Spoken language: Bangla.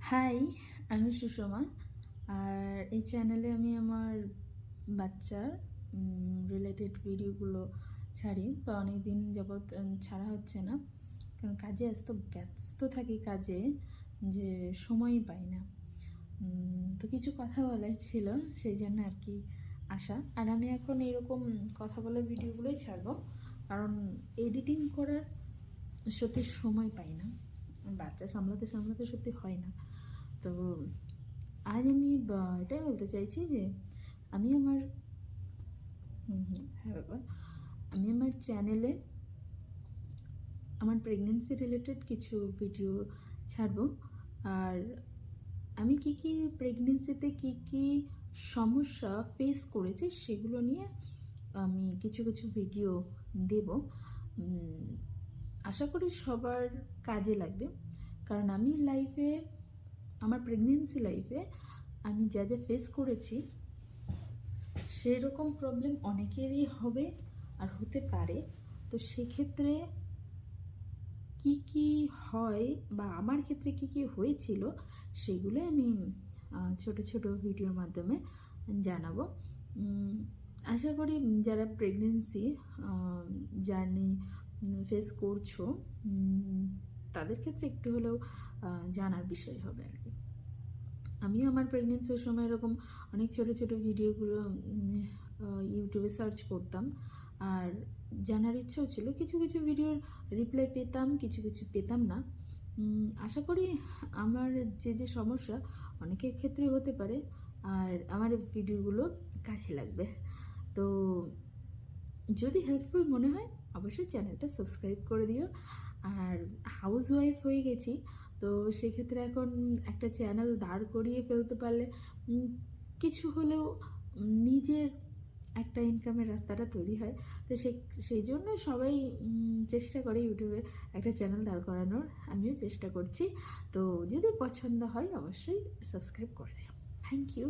হাই, আমি সুষমা। আর এই চ্যানেলে আমি আমার বাচ্চার রিলেটেড ভিডিওগুলো ছাড়ি। তো অনেক দিন যাবৎ ছাড়া হচ্ছে না, কারণ কাজে এত ব্যস্ত থাকি কাজে যে সময়ই পাই না। তো কিছু কথা বলার ছিল, সেই জন্য আর কি আসা। আর আমি এখন এরকম কথা বলার ভিডিওগুলোই ছাড়বো, কারণ এডিটিং করার সত্যি সময় পাই না। বাচ্চা সামলাতে সামলাতে সত্যি হয় না। তো আজ আমি এটাই বলতে চাইছি যে আমি আমার হ্যাঁ বাবা, আমি আমার চ্যানেলে আমার প্রেগনেন্সি রিলেটেড কিছু ভিডিও ছাড়বো। আর আমি কি প্রেগনেন্সিতে কি সমস্যা ফেস করেছি সেগুলো নিয়ে আমি কিছু ভিডিও দেব। আশা করি সবার কাজে লাগবে, কারণ আমি লাইফে, আমার প্রেগনেন্সি লাইফে আমি যা ফেস করেছি সেরকম প্রবলেম অনেকেরই হবে আর হতে পারে। তো সেক্ষেত্রে কি হয় বা আমার ক্ষেত্রে কি হয়েছিল সেগুলো আমি ছোট ভিডিওর মাধ্যমে জানাবো। আশা করি যারা প্রেগনেন্সি জার্নি ফেস করছো তাদের ক্ষেত্রে একটু হলেও জানার বিষয় হবে আর কি। আমিও আমার প্রেগনেন্সির সময় এরকম অনেক ছোট ভিডিওগুলো ইউটিউবে সার্চ করতাম, আর জানার ইচ্ছেও ছিল। কিছু ভিডিওর রিপ্লাই পেতাম, কিছু পেতাম না। আশা করি আমার যে সমস্যা অনেকের ক্ষেত্রে হতে পারে, আর আমার ভিডিওগুলো কাজে লাগবে। তো যদি হেল্পফুল মনে হয় অবশ্যই চ্যানেলটা সাবস্ক্রাইব করে দিও। আর হাউস ওয়াইফ হয়ে গেছি, তো সেক্ষেত্রে এখন একটা চ্যানেল দাঁড় করিয়ে ফেলতে পারলে কিছু হলেও নিজের একটা ইনকামের রাস্তাটা তৈরি হয়। তো সেই জন্য সবাই চেষ্টা করে ইউটিউবে একটা চ্যানেল দাঁড় করানোর, আমিও চেষ্টা করছি। তো যদি পছন্দ হয় অবশ্যই সাবস্ক্রাইব করে দিও। Thank you.